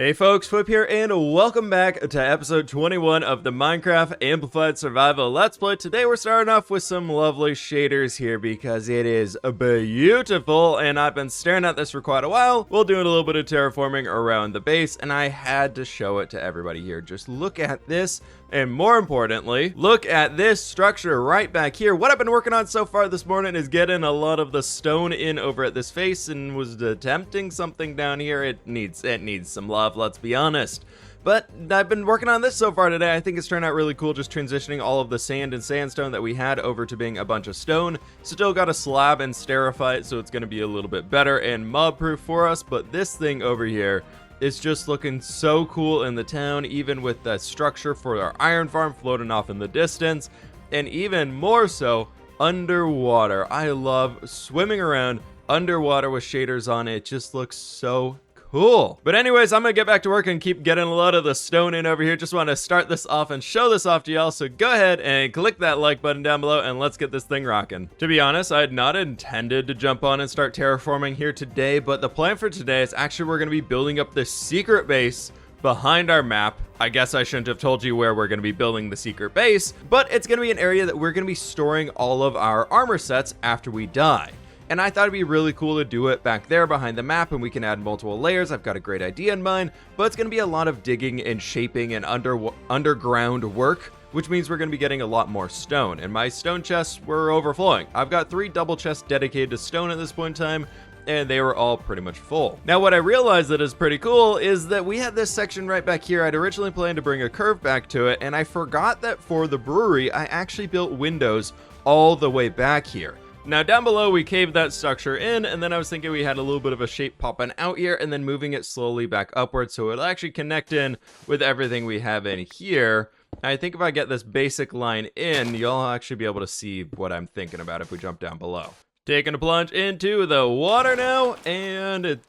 Hey folks, fWhip here, and welcome back to episode 21 of the Minecraft Amplified Survival Let's Play. Today we're starting off with some lovely shaders here because it is beautiful, and I've been staring at this for quite a while while doing a little bit of terraforming around the base, and I had to show it to everybody here. Just look at this, and more importantly, look at this structure right back here. What I've been working on so far this morning is getting a lot of the stone in over at this face, and was attempting something down here. It needs some love, let's be honest. But I've been working on this so far today. I think it's turned out really cool, just transitioning all of the sand and sandstone that we had over to being a bunch of stone. Still got a slab and sterified, so it's going to be a little bit better and mob proof for us. But this thing over here is just looking so cool in the town, even with the structure for our iron farm floating off in the distance, and even more so underwater. I love swimming around underwater with shaders on it. It just looks so cool. But anyways, I'm gonna get back to work and keep getting a lot of the stone in over here. Just want to start this off and show this off to y'all, so go ahead and click that like button down below and let's get this thing rocking. To be honest, I had not intended to jump on and start terraforming here today, but the plan for today is actually we're gonna be building up this secret base behind our map. I guess I shouldn't have told you where we're going to be building the secret base, but it's going to be an area that we're going to be storing all of our armor sets after we die. And I thought it'd be really cool to do it back there behind the map, and we can add multiple layers. I've got a great idea in mind, but it's going to be a lot of digging and shaping and underground work, which means we're going to be getting a lot more stone. And my stone chests were overflowing. I've got 3 double chests dedicated to stone at this point in time, and they were all pretty much full. Now, what I realized that is pretty cool is that we had this section right back here. I'd originally planned to bring a curve back to it, and I forgot that for the brewery, I actually built windows all the way back here. Now, down below, we caved that structure in, and then I was thinking we had a little bit of a shape popping out here, and then moving it slowly back upwards so it'll actually connect in with everything we have in here. I think if I get this basic line in, you'll actually be able to see what I'm thinking about if we jump down below. Taking a plunge into the water now, and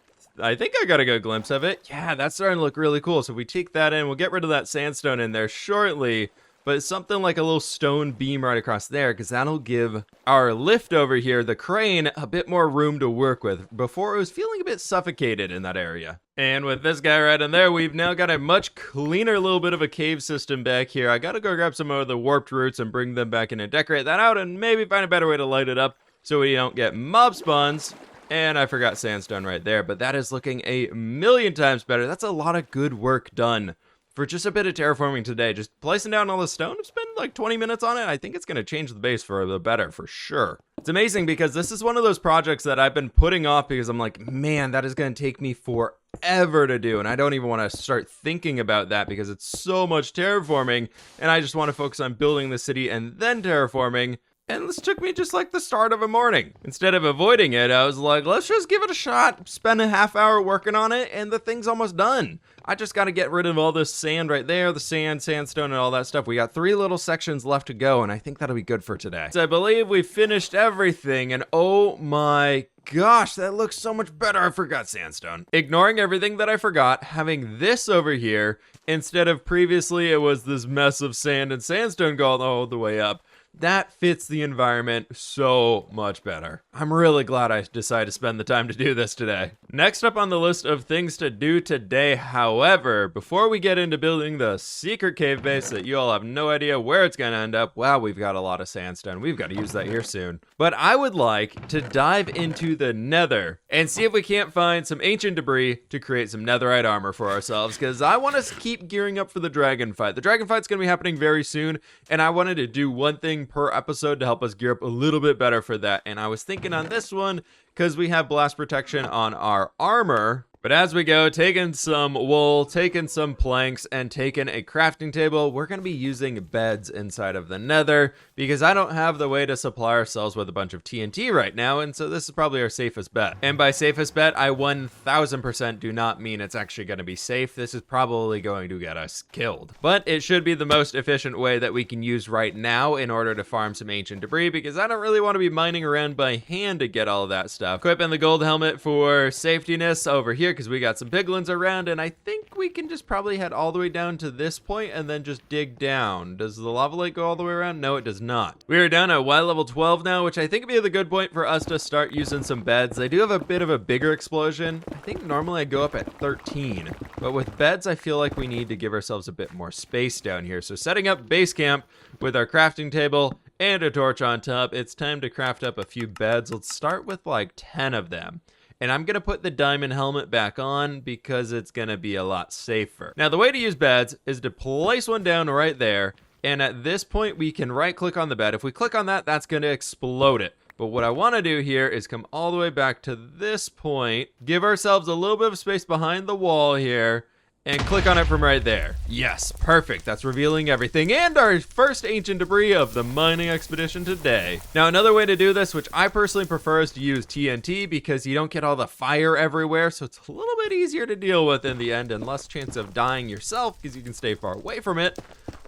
I think I got a good glimpse of it. Yeah, that's starting to look really cool. So if we take that in, we'll get rid of that sandstone in there shortly, but it's something like a little stone beam right across there, because that'll give our lift over here, the crane, a bit more room to work with. Before, it was feeling a bit suffocated in that area. And with this guy right in there, we've now got a much cleaner little bit of a cave system back here. I gotta go grab some of the warped roots and bring them back in and decorate that out, and maybe find a better way to light it up so we don't get mob spawns. And I forgot sandstone right there, but that is looking a million times better. That's a lot of good work done for just a bit of terraforming today. Just placing down all the stone, I've spent like 20 minutes on it. I think it's going to change the base for the better, for sure. It's amazing because this is one of those projects that I've been putting off because I'm like, man, that is going to take me forever to do. And I don't even want to start thinking about that because it's so much terraforming. And I just want to focus on building the city and then terraforming. And this took me just like the start of a morning. Instead of avoiding it, I was like, let's just give it a shot, spend a half hour working on it, and the thing's almost done. I just got to get rid of all this sand right there, the sand, sandstone, and all that stuff. We got 3 little sections left to go, and I think that'll be good for today. So I believe we finished everything, and oh my gosh, that looks so much better. I forgot sandstone. Ignoring everything that I forgot, having this over here, instead of previously it was this mess of sand and sandstone going all the way up. That fits the environment so much better. I'm really glad I decided to spend the time to do this today. Next up on the list of things to do today, however, before we get into building the secret cave base that you all have no idea where it's going to end up, wow, we've got a lot of sandstone. We've got to use that here soon. But I would like to dive into the nether and see if we can't find some ancient debris to create some netherite armor for ourselves, because I want to keep gearing up for the dragon fight. The dragon fight's going to be happening very soon, and I wanted to do one thing per episode to help us gear up a little bit better for that. And I was thinking on this one, because we have blast protection on our armor, but as we go, taking some wool, taking some planks, and taking a crafting table, we're going to be using beds inside of the nether, because I don't have the way to supply ourselves with a bunch of TNT right now, and so this is probably our safest bet. And by safest bet, I 1000% do not mean it's actually going to be safe. This is probably going to get us killed. But it should be the most efficient way that we can use right now in order to farm some ancient debris, because I don't really want to be mining around by hand to get all of that stuff. Equipping the gold helmet for safetiness over here. here because we got some piglins around, and I think we can just probably head all the way down to this point and then just dig down. Does the lava lake go all the way around? No, it does not. We are down at Y level 12 now, which I think would be the good point for us to start using some beds. I do have a bit of a bigger explosion. I think normally I go up at 13, but with beds, I feel like we need to give ourselves a bit more space down here. So setting up base camp with our crafting table and a torch on top, it's time to craft up a few beds. Let's start with like 10 of them. And I'm gonna put the diamond helmet back on because it's gonna be a lot safer. Now, the way to use beds is to place one down right there. And at this point, we can right click on the bed. If we click on that, that's gonna explode it. But what I wanna do here is come all the way back to this point, give ourselves a little bit of space behind the wall here, and click on it from right there. Yes, perfect. That's revealing everything and our first ancient debris of the mining expedition today. Now, another way to do this, which I personally prefer, is to use TNT because you don't get all the fire everywhere, so it's a little bit easier to deal with in the end and less chance of dying yourself because you can stay far away from it.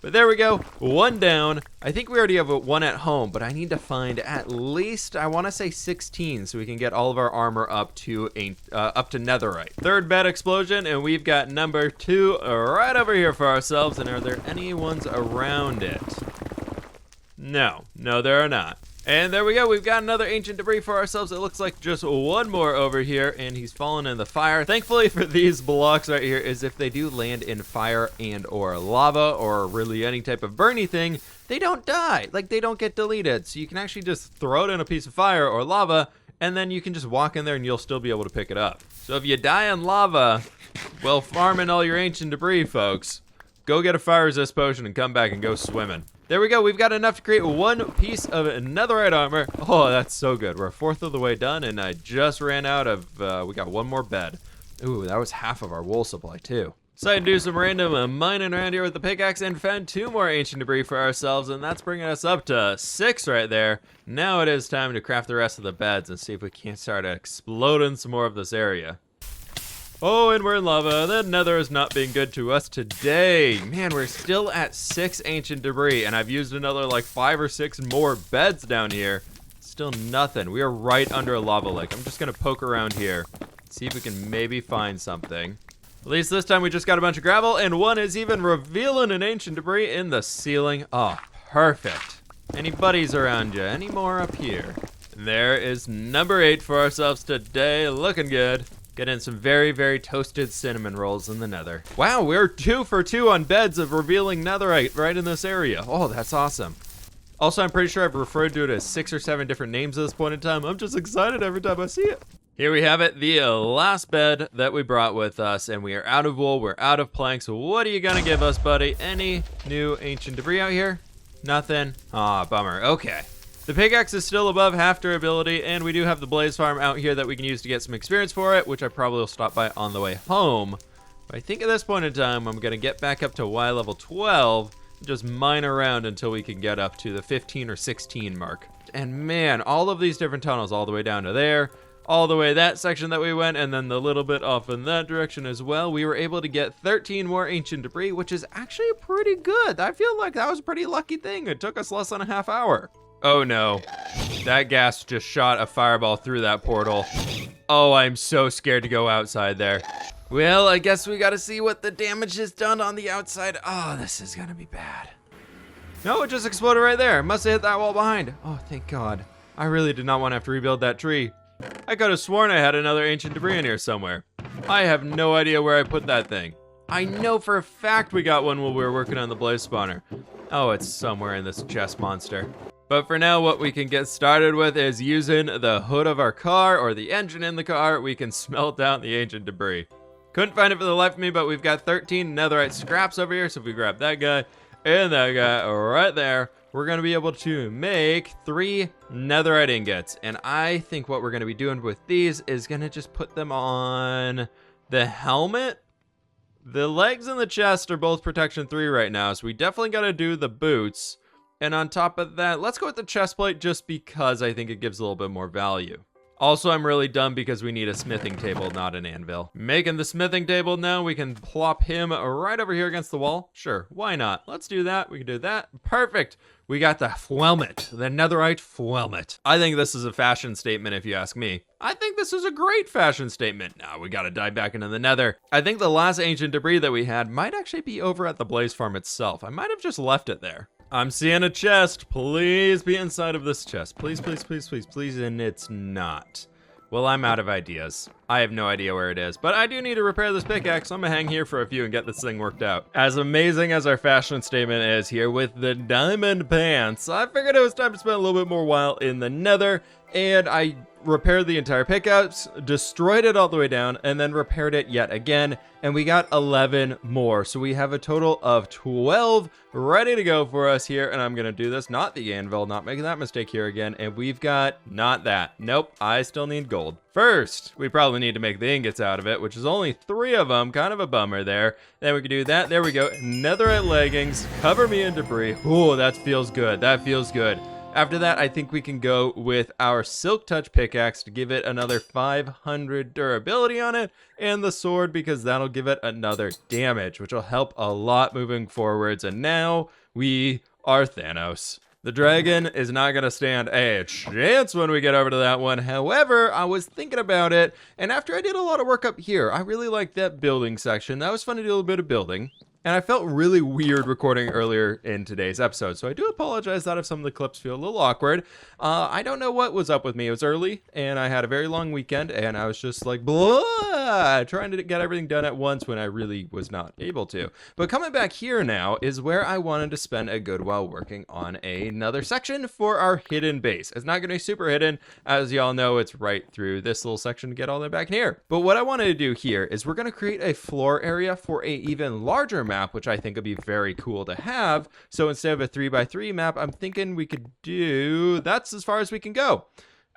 But there we go, one down. I think we already have one at home, but I need to find at least, I want to say 16, so we can get all of our armor up to netherite. Third bed explosion, and we've got number 2 right over here for ourselves. And are there any ones around it? No, there are not. And there we go, we've got another ancient debris for ourselves. It looks like just one more over here, and he's fallen in the fire. Thankfully for these blocks right here is if they do land in fire and or lava or really any type of burny thing, they don't die, like they don't get deleted. So you can actually just throw it in a piece of fire or lava, and then you can just walk in there and you'll still be able to pick it up. So if you die in lava, well, farming all your ancient debris, folks, go get a fire resist potion and come back and go swimming. There we go, we've got enough to create one piece of netherite armor. Oh, that's so good. We're a fourth of the way done, and I just ran out of, we got one more bed. Ooh, that was half of our wool supply too. So I do some random mining around here with the pickaxe and found 2 more ancient debris for ourselves, and that's bringing us up to 6 right there. Now it is time to craft the rest of the beds and see if we can't start exploding some more of this area. Oh, and we're in lava. The nether is not being good to us today. Man, we're still at 6 ancient debris, and I've used another like 5 or 6 more beds down here. Still nothing. We are right under a lava lake. I'm just gonna poke around here, see if we can maybe find something. At least this time we just got a bunch of gravel, and one is even revealing an ancient debris in the ceiling. Oh, perfect. Any buddies around you? Any more up here? There is number 8 for ourselves today. Looking good. Getting some very, very toasted cinnamon rolls in the nether. Wow, we're 2 for 2 on beds of revealing netherite right in this area. Oh, that's awesome. Also, I'm pretty sure I've referred to it as 6 or 7 different names at this point in time. I'm just excited every time I see it. Here we have it, the last bed that we brought with us, and we are out of wool, we're out of planks. What are you gonna give us, buddy? Any new ancient debris out here? Nothing? Aw, bummer. Okay. The pickaxe is still above half durability, and we do have the blaze farm out here that we can use to get some experience for it, which I probably will stop by on the way home. But I think at this point in time, I'm gonna get back up to Y level 12 and just mine around until we can get up to the 15 or 16 mark. And man, all of these different tunnels all the way down to there, all the way that section that we went, and then the little bit off in that direction as well. We were able to get 13 more ancient debris, which is actually pretty good. I feel like that was a pretty lucky thing. It took us less than a half hour. Oh no, that gas just shot a fireball through that portal. Oh, I'm so scared to go outside there. Well, I guess we gotta see what the damage is done on the outside. Oh, this is gonna be bad. No, it just exploded right there. Must have hit that wall behind. Oh, thank God. I really did not want to have to rebuild that tree. I could have sworn I had another ancient debris in here somewhere. I have no idea where I put that thing. I know for a fact we got one while we were working on the blaze spawner. Oh, it's somewhere in this chest monster. But for now, what we can get started with is using the hood of our car or the engine in the car. We can smelt down the ancient debris. Couldn't find it for the life of me, but we've got 13 netherite scraps over here. So if we grab that guy and that guy right there, we're going to be able to make 3 netherite ingots. And I think what we're going to be doing with these is going to just put them on the helmet. The legs and the chest are both protection 3 right now, so we definitely got to do the boots. And on top of that, let's go with the chest plate just because I think it gives a little bit more value. Also, I'm really dumb because we need a smithing table, not an anvil. Making the smithing table now, we can plop him right over here against the wall. Sure, why not? Let's do that. We can do that. Perfect. We got the fWhip, the netherite fWhip. I think this is a fashion statement if you ask me. I think this is a great fashion statement. Now we gotta dive back into the nether. I think the last ancient debris that we had might actually be over at the blaze farm itself. I might have just left it there. I'm seeing a chest. Please be inside of this chest. Please, please, please, please, please. And it's not. Well, I'm out of ideas. I have no idea where it is, but I do need to repair this pickaxe. I'm gonna hang here for a few and get this thing worked out. As amazing as our fashion statement is here with the diamond pants, I figured it was time to spend a little bit more while in the nether, and I repaired the entire pickaxe, destroyed it all the way down, and then repaired it yet again, and we got 11 more. So we have a total of 12 ready to go for us here, and I'm gonna do this, not the anvil, not making that mistake here again, and we've got not that. Nope, I still need gold. First, we probably need to make the ingots out of it, which is only 3 of them, kind of a bummer there. Then we can do that, there we go, netherite leggings, cover me in debris. Ooh, that feels good, that feels good. After that, I think we can go with our Silk Touch pickaxe to give it another 500 durability on it, and the sword because that'll give it another damage, which will help a lot moving forwards. And now we are Thanos. The dragon is not going to stand a chance when we get over to that one. However, I was thinking about it, and after I did a lot of work up here, I really liked that building section. That was fun to do a little bit of building. And I felt really weird recording earlier in today's episode, so I do apologize that if some of the clips feel a little awkward. I don't know what was up with me. It was early, and I had a very long weekend, and I was just like, blah, trying to get everything done at once when I really was not able to. But coming back here now is where I wanted to spend a good while working on another section for our hidden base. It's not going to be super hidden. As y'all know, it's right through this little section to get all the way back in here. But what I wanted to do here is we're going to create a floor area for a even larger map, which I think would be very cool to have. So instead of a 3x3 map, I'm thinking we could do, that's as far as we can go.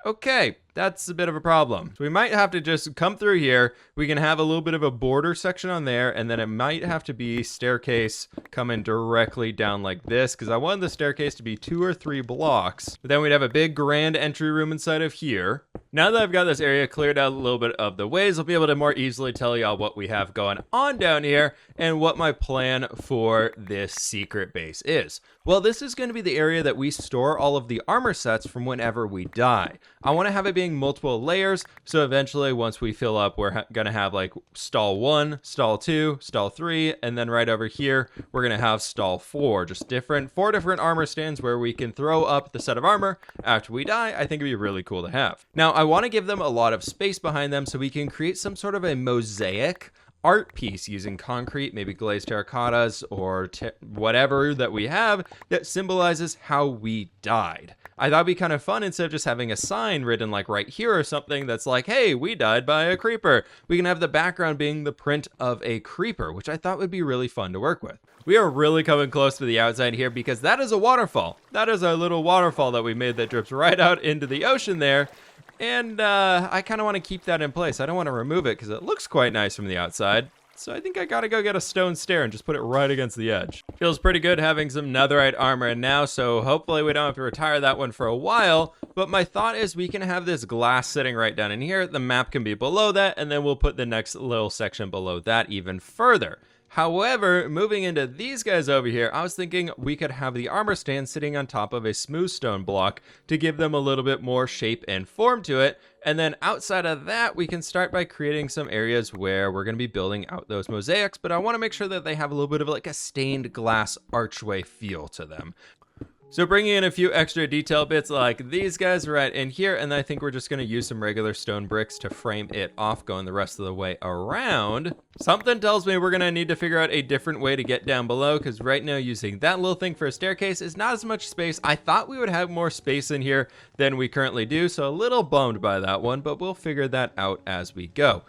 Okay, that's a bit of a problem. So we might have to just come through here. We can have a little bit of a border section on there, and then it might have to be staircase coming directly down like this, because I wanted the staircase to be 2 or 3 blocks. But then we'd have a big grand entry room inside of here. Now that I've got this area cleared out a little bit of the ways, I'll be able to more easily tell y'all what we have going on down here and what my plan for this secret base is. Well, this is going to be the area that we store all of the armor sets from whenever we die. I want to have it being multiple layers, so eventually once we fill up, we're going to have like stall 1, stall 2, stall 3, and then right over here, we're going to have stall 4, just 4 different armor stands where we can throw up the set of armor after we die. I think it'd be really cool to have. Now, I want to give them a lot of space behind them so we can create some sort of a mosaic art piece using concrete, maybe glazed terracottas or whatever that we have that symbolizes how we died. I thought it'd be kind of fun instead of just having a sign written like right here or something that's like, hey, we died by a creeper. We can have the background being the print of a creeper, which I thought would be really fun to work with. We are really coming close to the outside here because that is a waterfall. That is our little waterfall that we made that drips right out into the ocean there. And I kind of want to keep that in place. I don't want to remove it because it looks quite nice from the outside. So I think I gotta go get a stone stair and just put it right against the edge. Feels pretty good having some netherite armor now, so hopefully we don't have to retire that one for a while. But my thought is we can have this glass sitting right down in here. The map can be below that, and then we'll put the next little section below that even further. However, moving into these guys over here, I was thinking we could have the armor stand sitting on top of a smooth stone block to give them a little bit more shape and form to it. And then outside of that, we can start by creating some areas where we're going to be building out those mosaics, but I want to make sure that they have a little bit of like a stained glass archway feel to them. So bringing in a few extra detail bits like these guys right in here, and I think we're just going to use some regular stone bricks to frame it off going the rest of the way around. Something tells me we're going to need to figure out a different way to get down below, because right now using that little thing for a staircase is not as much space. I thought we would have more space in here than we currently do, so a little bummed by that one, but we'll figure that out as we go.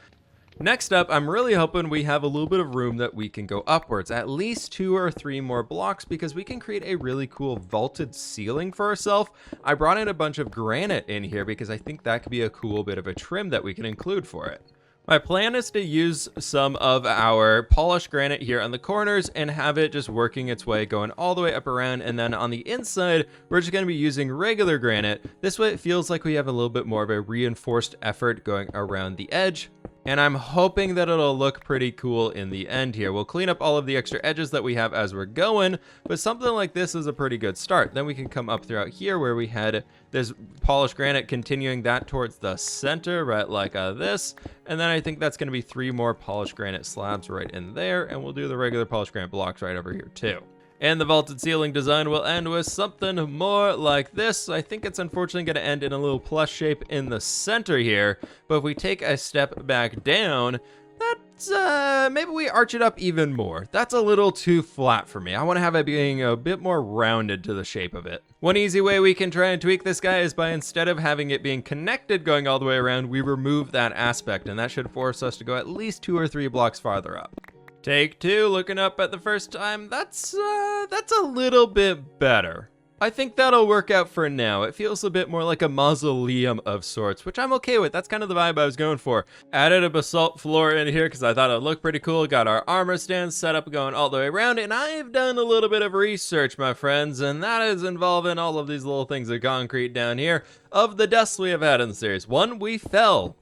Next up, I'm really hoping we have a little bit of room that we can go upwards, at least 2 or 3 more blocks, because we can create a really cool vaulted ceiling for ourselves. I brought in a bunch of granite in here because I think that could be a cool bit of a trim that we can include for it. My plan is to use some of our polished granite here on the corners and have it just working its way going all the way up around, and then on the inside we're just going to be using regular granite. This way it feels like we have a little bit more of a reinforced effort going around the edge. And I'm hoping that it'll look pretty cool in the end here. We'll clean up all of the extra edges that we have as we're going, but something like this is a pretty good start. Then we can come up throughout here where we had this polished granite, continuing that towards the center, right like this. And then I think that's going to be 3 more polished granite slabs right in there, and we'll do the regular polished granite blocks right over here too. And the vaulted ceiling design will end with something more like this. I think it's unfortunately going to end in a little plus shape in the center here, but if we take a step back down, that's, maybe we arch it up even more. That's a little too flat for me. I want to have it being a bit more rounded to the shape of it. One easy way we can try and tweak this guy is by, instead of having it being connected going all the way around, we remove that aspect, and that should force us to go at least 2 or 3 blocks farther up. Take 2, looking up at the first time, that's a little bit better. I think that'll work out for now. It feels a bit more like a mausoleum of sorts, which I'm okay with. That's kind of the vibe I was going for. Added a basalt floor in here because I thought it would look pretty cool. Got our armor stand set up going all the way around, and I've done a little bit of research, my friends, and that is involving all of these little things of concrete down here of the deaths we have had in the series. One, we fell.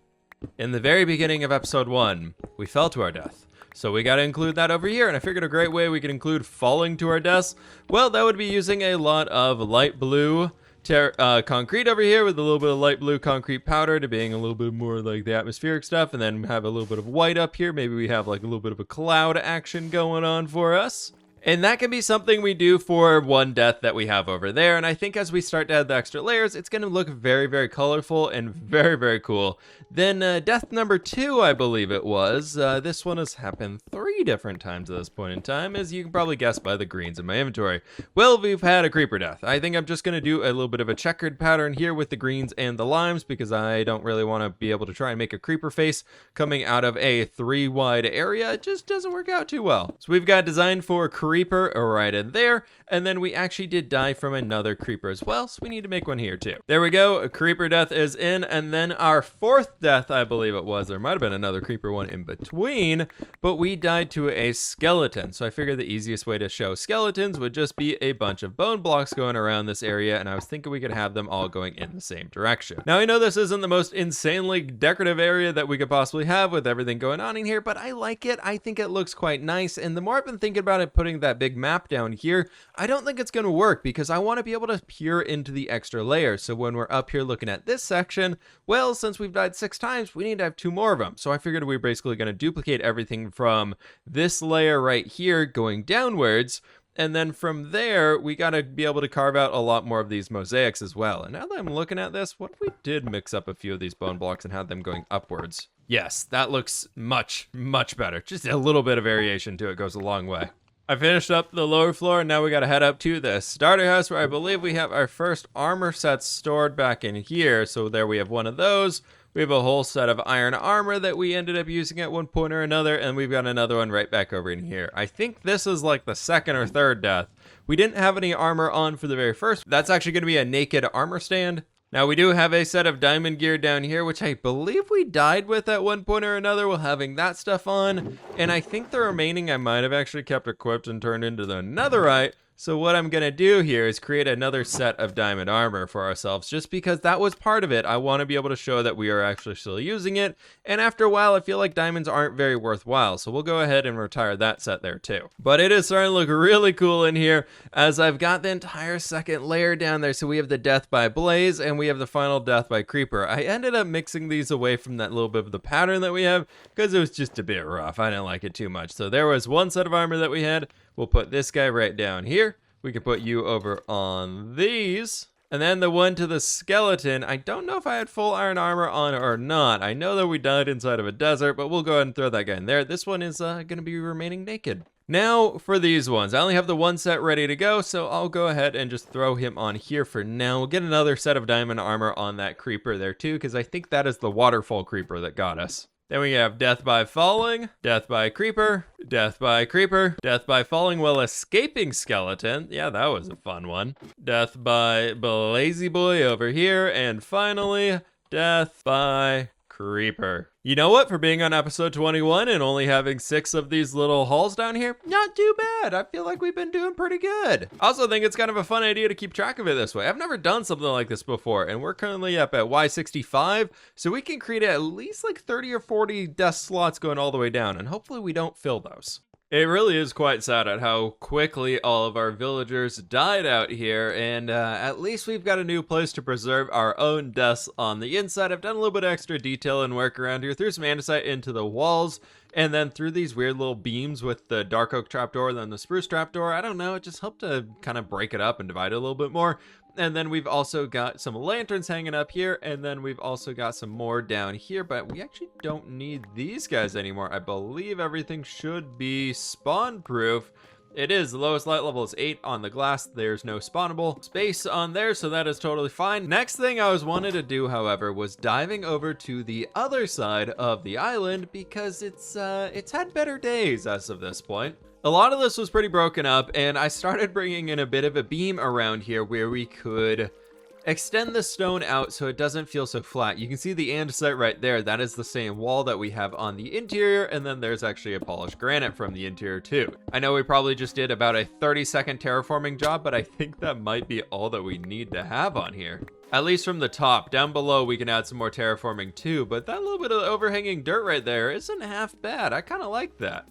In the very beginning of episode 1, we fell to our death. So we got to include that over here, and I figured a great way we could include falling to our deaths, well, that would be using a lot of light blue concrete over here with a little bit of light blue concrete powder to being a little bit more like the atmospheric stuff, and then have a little bit of white up here. Maybe we have like a little bit of a cloud action going on for us. And that can be something we do for one death that we have over there. And I think as we start to add the extra layers, it's going to look very, very colorful and very, very cool. Then death number 2, I believe it was. This one has happened 3 different times at this point in time, as you can probably guess by the greens in my inventory. Well, we've had a creeper death. I think I'm just going to do a little bit of a checkered pattern here with the greens and the limes, because I don't really want to be able to try and make a creeper face coming out of a 3 wide area. It just doesn't work out too well. So we've got designed for creeper right in there, and then we actually did die from another creeper as well, so we need to make one here too. There we go, a creeper death is in, and then our 4th death, I believe it was, there might have been another creeper one in between, but we died to a skeleton. So I figured the easiest way to show skeletons would just be a bunch of bone blocks going around this area, and I was thinking we could have them all going in the same direction. Now I know this isn't the most insanely decorative area that we could possibly have with everything going on in here, but I like it. I think it looks quite nice, and the more I've been thinking about it, putting that big map down here, I don't think it's going to work because I want to be able to peer into the extra layers. So when we're up here looking at this section, well, since we've died 6 times, we need to have 2 more of them. So I figured we're basically going to duplicate everything from this layer right here going downwards. And then from there, we got to be able to carve out a lot more of these mosaics as well. And now that I'm looking at this, what if we did mix up a few of these bone blocks and had them going upwards? Yes, that looks much, much better. Just a little bit of variation to it goes a long way. I finished up the lower floor, and now we gotta head up to the starter house where I believe we have our first armor sets stored back in here. So there we have one of those. We have a whole set of iron armor that we ended up using at one point or another, and we've got another one right back over in here. I think this is like the 2nd or 3rd death. We didn't have any armor on for the very first. That's actually gonna be a naked armor stand. Now we do have a set of diamond gear down here, which I believe we died with at one point or another while having that stuff on. And I think the remaining I might have actually kept equipped and turned into the netherite. So what I'm going to do here is create another set of diamond armor for ourselves, just because that was part of it. I want to be able to show that we are actually still using it. And after a while, I feel like diamonds aren't very worthwhile. So we'll go ahead and retire that set there too. But it is starting to look really cool in here, as I've got the entire 2nd layer down there. So we have the death by blaze and we have the final death by creeper. I ended up mixing these away from that little bit of the pattern that we have because it was just a bit rough. I didn't like it too much. So there was one set of armor that we had. We'll put this guy right down here. We can put you over on these. And then the one to the skeleton, I don't know if I had full iron armor on or not. I know that we died inside of a desert, but we'll go ahead and throw that guy in there. This one is going to be remaining naked. Now for these ones, I only have the one set ready to go, so I'll go ahead and just throw him on here for now. We'll get another set of diamond armor on that creeper there too, because I think that is the waterfall creeper that got us. Then we have death by falling, death by creeper, death by creeper, death by falling while escaping skeleton. Yeah, that was a fun one. Death by lazy boy over here, and finally, death by Creeper. You know what? For being on episode 21 and only having 6 of these little halls down here, not too bad. I feel like we've been doing pretty good. I also think it's kind of a fun idea to keep track of it this way. I've never done something like this before, and we're currently up at Y65, so we can create at least like 30 or 40 desk slots going all the way down, and hopefully we don't fill those. It really is quite sad at how quickly all of our villagers died out here, and at least we've got a new place to preserve our own deaths on the inside. I've done a little bit of extra detail and work around here, threw some andesite into the walls, and then through these weird little beams with the dark oak trapdoor and then the spruce trapdoor. I don't know, it just helped to kind of break it up and divide it a little bit more. And then we've also got some lanterns hanging up here, and then we've also got some more down here, but we actually don't need these guys anymore. I believe everything should be spawn proof. It is. The lowest light level is 8 on the glass. There's no spawnable space on there, so that is totally fine. Next thing I was wanted to do, however, was diving over to the other side of the island because it's had better days as of this point. A lot of this was pretty broken up, and I started bringing in a bit of a beam around here where we could extend the stone out so it doesn't feel so flat. You can see the andesite right there. That is the same wall that we have on the interior, and then there's actually a polished granite from the interior too. I know we probably just did about a 30-second terraforming job, but I think that might be all that we need to have on here. At least from the top. Down below we can add some more terraforming too, but that little bit of overhanging dirt right there isn't half bad. I kind of like that.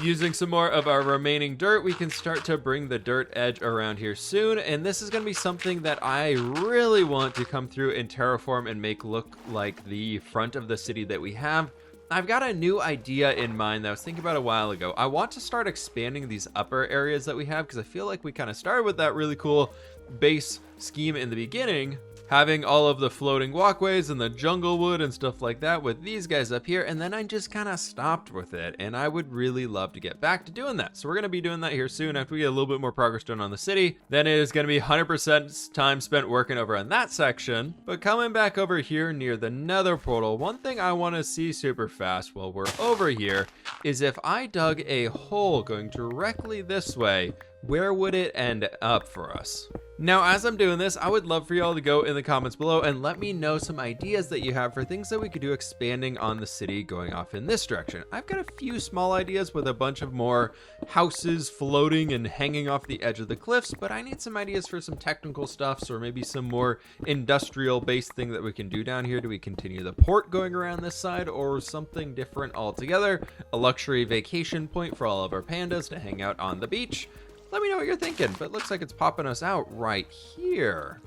Using some more of our remaining dirt, we can start to bring the dirt edge around here soon, and this is going to be something that I really want to come through and terraform and make look like the front of the city that we have. I've got a new idea in mind that I was thinking about a while ago. I want to start expanding these upper areas that we have because I feel like we kind of started with that really cool base scheme in the beginning, having all of the floating walkways and the jungle wood and stuff like that with these guys up here, and then I just kind of stopped with it, and I would really love to get back to doing that. So we're going to be doing that here soon after we get a little bit more progress done on the city. Then it is going to be 100% time spent working over on that section. But coming back over here near the nether portal, one thing I want to see super fast while we're over here is if I dug a hole going directly this way, where would it end up for us? Now, as I'm doing this, I would love for y'all to go in the comments below and let me know some ideas that you have for things that we could do expanding on the city going off in this direction. I've got a few small ideas with a bunch of more houses floating and hanging off the edge of the cliffs, but I need some ideas for some technical stuff, or maybe some more industrial-based thing that we can do down here. Do we continue the port going around this side, or something different altogether? A luxury vacation point for all of our pandas to hang out on the beach? Let me know what you're thinking, but it looks like it's popping us out right here.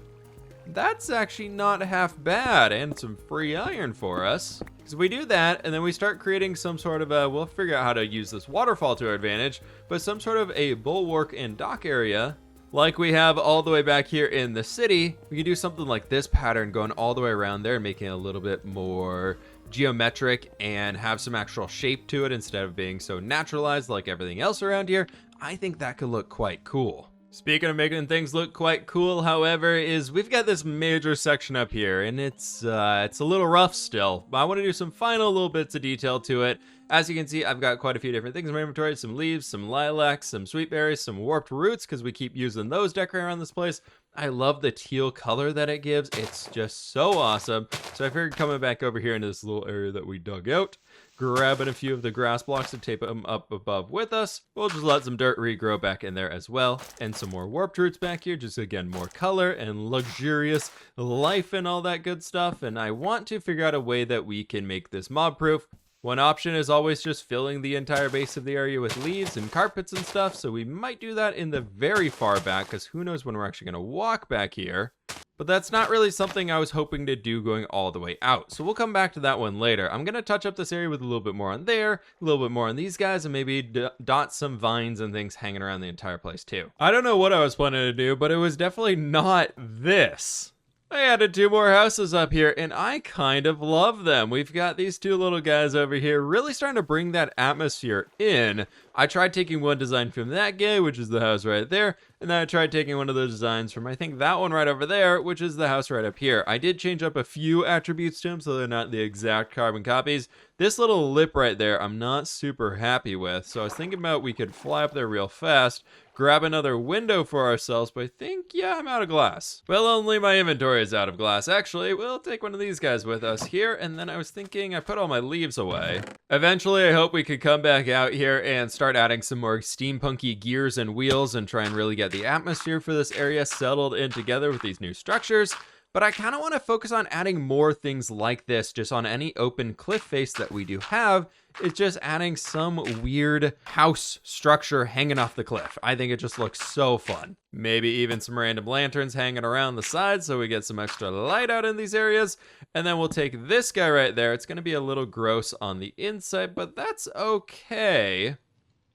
That's actually not half bad, and some free iron for us. Because we do that, and then we start creating some sort of a, we'll figure out how to use this waterfall to our advantage, but some sort of a bulwark and dock area, like we have all the way back here in the city. We can do something like this pattern going all the way around there and making it a little bit more geometric and have some actual shape to it instead of being so naturalized like everything else around here. I think that could look quite cool. Speaking of making things look quite cool, however, is we've got this major section up here, and it's a little rough still. But I want to do some final little bits of detail to it. As you can see, I've got quite a few different things in my inventory. Some leaves, some lilacs, some sweet berries, some warped roots, because we keep using those decorating around this place. I love the teal color that it gives. It's just so awesome. So I figured coming back over here into this little area that we dug out, grabbing a few of the grass blocks to tape them up above with us. We'll just let some dirt regrow back in there as well. And some more warped roots back here. Just again, more color and luxurious life and all that good stuff. And I want to figure out a way that we can make this mob proof. One option is always just filling the entire base of the area with leaves and carpets and stuff, so we might do that in the very far back, because who knows when we're actually going to walk back here. But that's not really something I was hoping to do going all the way out, so we'll come back to that one later. I'm going to touch up this area with a little bit more on there, a little bit more on these guys, and maybe dot some vines and things hanging around the entire place too. I don't know what I was planning to do, but it was definitely not this. I added 2 more houses up here, and I kind of love them. We've got these 2 little guys over here really starting to bring that atmosphere in. I tried taking one design from that guy, which is the house right there, and then I tried taking one of those designs from, I think, that one right over there, which is the house right up here. I did change up a few attributes to them so they're not the exact carbon copies. This little lip right there, I'm not super happy with. So I was thinking about we could fly up there real fast, grab another window for ourselves, but I think, yeah, I'm out of glass. Well, only my inventory is out of glass. Actually, we'll take one of these guys with us here, and then I was thinking I put all my leaves away. Eventually, I hope we could come back out here and start adding some more steampunky gears and wheels and try and really get the atmosphere for this area settled in together with these new structures. But I kind of want to focus on adding more things like this just on any open cliff face that we do have. It's just adding some weird house structure hanging off the cliff. I think it just looks so fun. Maybe even some random lanterns hanging around the sides so we get some extra light out in these areas. And then we'll take this guy right there. It's going to be a little gross on the inside, but that's okay.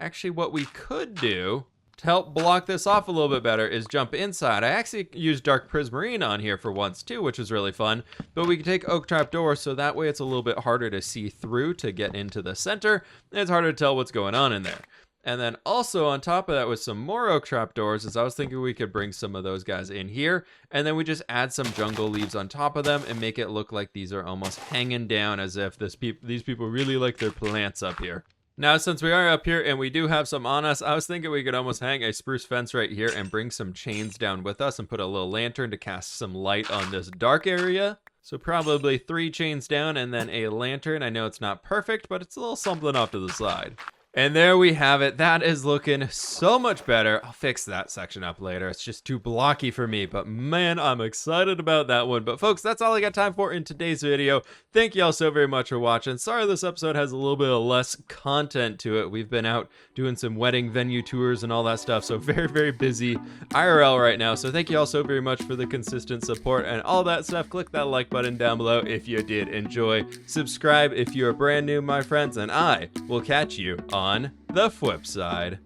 Actually, what we could do to help block this off a little bit better is jump inside. I actually used dark prismarine on here for once too, which was really fun, but we can take oak trapdoor so that way it's a little bit harder to see through to get into the center, and it's harder to tell what's going on in there. And then also on top of that with some more oak trapdoors is I was thinking we could bring some of those guys in here, and then we just add some jungle leaves on top of them and make it look like these are almost hanging down as if these people really like their plants up here. Now, since we are up here and we do have some on us, I was thinking we could almost hang a spruce fence right here and bring some chains down with us and put a little lantern to cast some light on this dark area. So probably 3 chains down and then a lantern. I know it's not perfect, but it's a little something off to the side. And there we have it. That is looking so much better. I'll fix that section up later. It's just too blocky for me, but man, I'm excited about that one. But folks, that's all I got time for in today's video. Thank you all so very much for watching. Sorry this episode has a little bit of less content to it. We've been out doing some wedding venue tours and all that stuff, so very, very busy IRL right now. So thank you all so very much for the consistent support and all that stuff. Click that like button down below if you did enjoy. Subscribe if you're brand new, my friends, and I will catch you on the fWhip side.